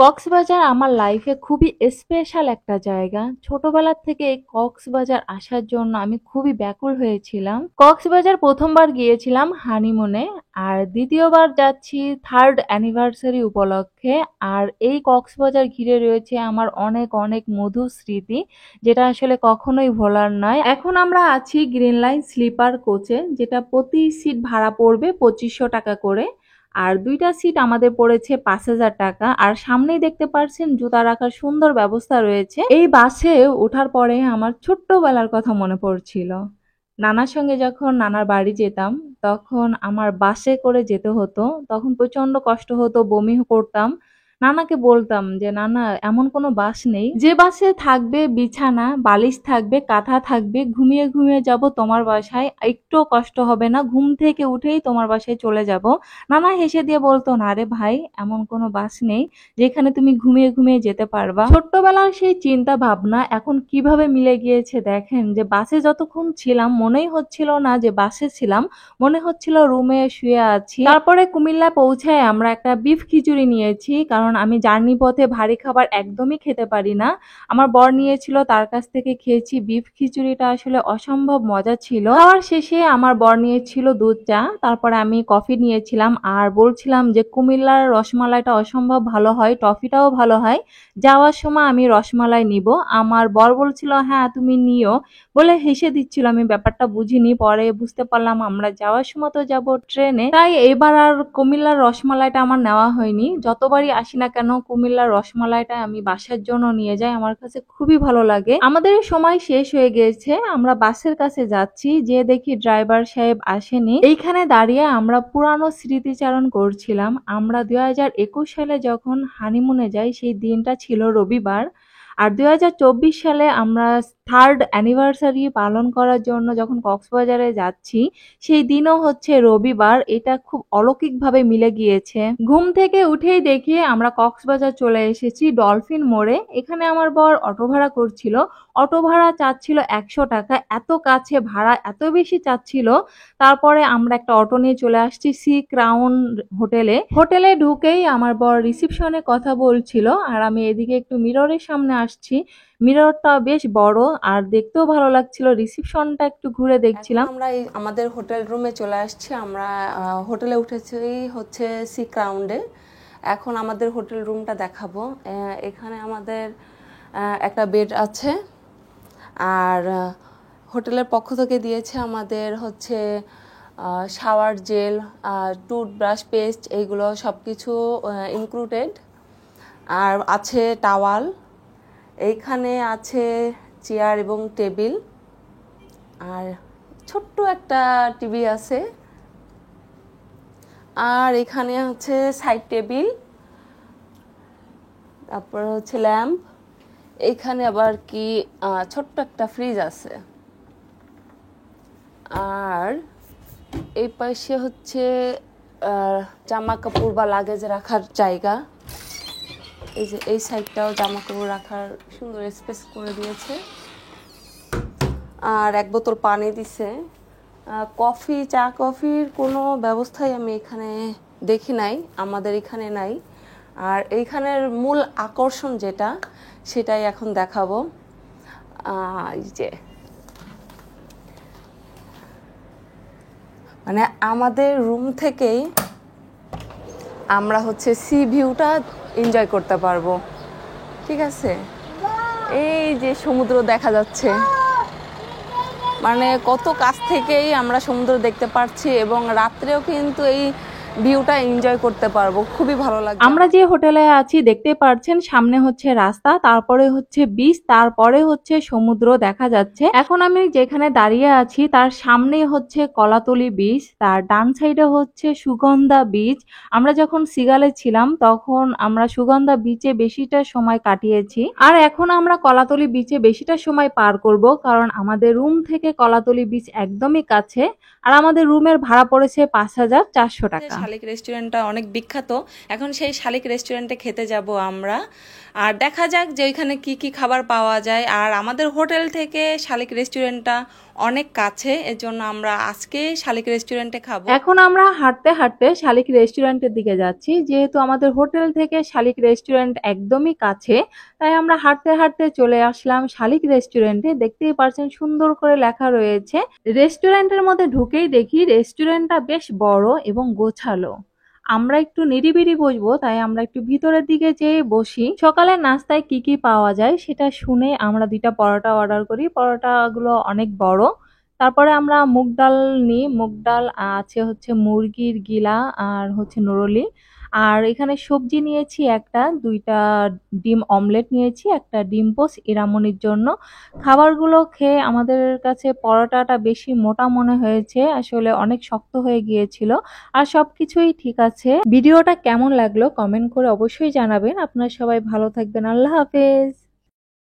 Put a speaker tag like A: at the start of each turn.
A: কক্সবাজার আমার লাইফে খুবই স্পেশাল একটা জায়গা। ছোটবেলা থেকে এই কক্সবাজার আসার জন্য আমি খুবই ব্যাকুল হয়েছিলাম। কক্সবাজার প্রথমবার গিয়েছিলাম হানিমুনে, আর দ্বিতীয়বার যাচ্ছি থার্ড অ্যানিভার্সারি উপলক্ষে। আর এই কক্সবাজার ঘিরে রয়েছে আমার অনেক অনেক মধুর স্মৃতি, যেটা আসলে কখনোই ভোলার নয়। এখন আমরা আছি গ্রিন লাইন স্লিপার কোচে, যেটা প্রতি সিট ভাড়া পড়বে 2500 টাকা করে। আর দুইটা সিট আমাদের পড়েছে 5,000 টাকা। আর সামনেই দেখতে পাচ্ছেন জুতা রাখার সুন্দর ব্যবস্থা রয়েছে। এই বাসে ওঠার পরে আমার ছোট্টবেলার কথা মনে পড়ছিল। নানার সঙ্গে যখন নানার বাড়ি যেতাম, তখন আমার বাসে করে যেতে হতো। তখন প্রচন্ড কষ্ট হতো, বমি করতাম। নানাকে বলতাম যে নানা, এমন কোনো বাস নেই যে বাসে থাকবে বিছানা, বালিশ থাকবে, কাঁথা থাকবে, ঘুমিয়ে ঘুমিয়ে যাব তোমার বাসায়, একটু কষ্ট হবে না, ঘুম থেকে উঠেই তোমার বাসায় চলে যাব। নানা হেসে দিয়ে বলতো, না রে ভাই, এমন কোনো বাস নেই যেখানে তুমি ঘুমিয়ে ঘুমিয়ে যেতে পারবা। ছোট্টবেলার সেই চিন্তা ভাবনা এখন কিভাবে মিলে গিয়েছে দেখেন, যে বাসে যতক্ষণ ছিলাম মনেই হচ্ছিল না যে বাসে ছিলাম, মনে হচ্ছিল রুমে শুয়ে আছি। তারপরে কুমিল্লা পৌঁছায় আমরা একটা বিফ খিচুড়ি নিয়েছি, কারণ আমি জার্নি পথে ভারী খাবার একদমই খেতে পারি না। আমার বর নিয়েছিল, তার কাছ থেকে খেয়েছি। বিফ খিচুড়িটা আসলে অসম্ভব মজা ছিল। খাওয়ার শেষে আমার বর নিয়েছিল দুধ চা, তারপরে আমি কফি নিয়েছিলাম। আর বলছিলাম যে কুমিল্লার রসমালাইটা অসম্ভব ভালো হয়, টফিটাও ভালো হয়, যাওয়ার সময় আমি রসমালাই নিব। আমার বর বলছিল হ্যাঁ তুমি নিও, বলে হেসে দিচ্ছিল। আমি ব্যাপারটা বুঝিনি, পরে বুঝতে পারলাম আমরা যাওয়ার সময় তো যাব ট্রেনে, তাই এবার আর কুমিল্লার রসমালাইটা আমার নেওয়া হয়নি। যতবারই আসি না কেন কুমিল্লার রসমালাইটা আমি বাসার জন্য নিয়ে যাই, আমার কাছে খুবই ভালো লাগে। আমাদের সময় শেষ হয়ে গিয়েছে, আমরা বাসের কাছে যাচ্ছি, যে দেখি ড্রাইভার সাহেব আসেনি। এইখানে দাঁড়িয়ে আমরা পুরানো স্মৃতিচারণ করছিলাম। আমরা 2021 সালে যখন হানিমুনে যাই, সেই দিনটা ছিল রবিবার। আর 2024 সালে আমরা থার্ড অ্যানিভার্সারি পালন করার জন্য যখন কক্সবাজারে যাচ্ছি, সেই দিনও হচ্ছে রবিবার। এটা খুব অলৌকিকভাবে মিলে গিয়েছে। ঘুম থেকে উঠেই দেখি আমরা কক্সবাজার চলে এসেছি ডলফিন মোড়ে। এখানে আমার বর অটো ভাড়া করছিল। অটো ভাড়া চাচ্ছিল 100 টাকা। এত কাছে ভাড়া এত বেশি চাচ্ছিল। তারপরে আমরা একটা অটো নিয়ে চলে আসছি সি ক্রাউন হোটেলে। হোটেলে ঢুকেই আমার বর রিসিপশনে কথা বলছিল, আর আমি এদিকে একটু মিররের সামনে আসছি। মিররটা বেশ বড় আর দেখতেও ভালো লাগছিল। রিসিপশনটা একটু ঘুরে দেখছিলাম।
B: আমরা এই আমাদের হোটেল রুমে চলে আসছি। আমরা হোটেলে উঠেছি হচ্ছে সি ক্রাউন্ডে। এখন আমাদের হোটেল রুমটা দেখাবো। এখানে আমাদের একটা বেড আছে। আর হোটেলের পক্ষ থেকে দিয়েছে আমাদের হচ্ছে শাওয়ার জেল, টুথব্রাশ, পেস্ট, এইগুলো সব কিছু ইনক্লুডেড। আর আছে টাওয়াল, এইখানে আছে চেয়ার এবং টেবিল, আর ছোট্ট একটা টিভি আছে। আর এখানে হচ্ছে সাইড টেবিল, তারপর হচ্ছে ল্যাম্প। এইখানে আবার কি ছোট্ট একটা ফ্রিজ আছে। আর এই পাশে হচ্ছে জামা কাপড় বা লাগেজ রাখার জায়গা। এই যে এই সাইডটাও জামা কাপড় রাখার সুন্দর স্পেস করে দিয়েছে। আর এক বোতল পানি দিছে। কফি, চা কফির কোনো ব্যবস্থাই আমি এখানে দেখি নাই, আমাদের এখানে নাই। আর এইখানের মূল আকর্ষণ যেটা, সেটাই এখন দেখাবো। এই যে মানে আমাদের রুম থেকেই আমরা হচ্ছে সি ভিউটা এনজয় করতে পারবো। ঠিক আছে, এই যে সমুদ্র দেখা যাচ্ছে, মানে কত কাছ থেকেই আমরা সমুদ্র দেখতে পাচ্ছি, এবং রাত্রেও কিন্তু এই ভিউটা এনজয় করতে পারবো, খুবই ভালো লাগবে।
A: আমরা যে হোটেলে আছি দেখতে পাচ্ছেন, সামনে হচ্ছে রাস্তা, তারপরে হচ্ছে বিচ, তারপরে হচ্ছে সমুদ্র দেখা যাচ্ছে। এখন আমি যেখানে দাঁড়িয়ে আছি তার সামনেই হচ্ছে কলাতলি বিচ, তার ডান সাইডে হচ্ছে সুগন্ধা বিচ। আমরা যখন সিগালে ছিলাম তখন আমরা সুগন্ধা বিচে বেশিটা সময় কাটিয়েছি, আর এখন আমরা কলাতলি বিচে বেশিটা সময় পার করব, কারণ আমাদের রুম থেকে কলাতলি বিচ একদমই কাছে। আর আমাদের রুমের ভাড়া পড়েছে 5,400 টাকা।
B: শালিক রেস্টুরেন্টটা অনেক বিখ্যাত, এখন সেই শালিক রেস্টুরেন্টে খেতে যাব আমরা। আর দেখা যাক যে ওইখানে কি কি খাবার পাওয়া যায়। আর আমাদের হোটেল থেকে শালিক রেস্টুরেন্টটা অনেক কাছে, এজন্য আমরা আজকে শালিক রেস্টুরেন্টে খাবো।
A: এখন আমরা হাঁটতে হাঁটতে শালিক রেস্টুরেন্টের দিকে যাচ্ছি। যেহেতু আমাদের হোটেল থেকে শালিক রেস্টুরেন্ট একদমই কাছে, তাই আমরা হাঁটতে হাঁটতে চলে আসলাম শালিক রেস্টুরেন্টে। দেখতেই পারছেন সুন্দর করে লেখা রয়েছে। রেস্টুরেন্টের মধ্যে ঢুকেই দেখি রেস্টুরেন্টটা বেশ বড় এবং গোছালো। আমরা একটু নিরিবিলি বসবো, তাই আমরা একটু ভিতরের দিকে যেয়ে বসি। সকালের নাস্তায় কি কি পাওয়া যায় সেটা শুনে আমরা 2টা পরোটা অর্ডার করি। পরোটাগুলো অনেক বড়। তারপরে আমরা মুগ ডাল নিই। মুগ ডাল আছে হচ্ছে মুরগির গিলা আর হচ্ছে নরলি। আর এখানে সবজি নিয়েছি একটা, 2টা ডিম অমলেট নিয়েছি, একটা ডিম পোচ ইরামনির জন্য। খাবারগুলো খেয়ে আমাদের কাছে পরোটাটা বেশি মোটা মনে হয়েছে, আসলে অনেক শক্ত হয়ে গিয়েছিল। আর সবকিছুই ঠিক আছে। ভিডিওটা কেমন লাগলো কমেন্ট করে অবশ্যই জানাবেন। আপনারা সবাই ভালো থাকবেন। আল্লাহ হাফেজ।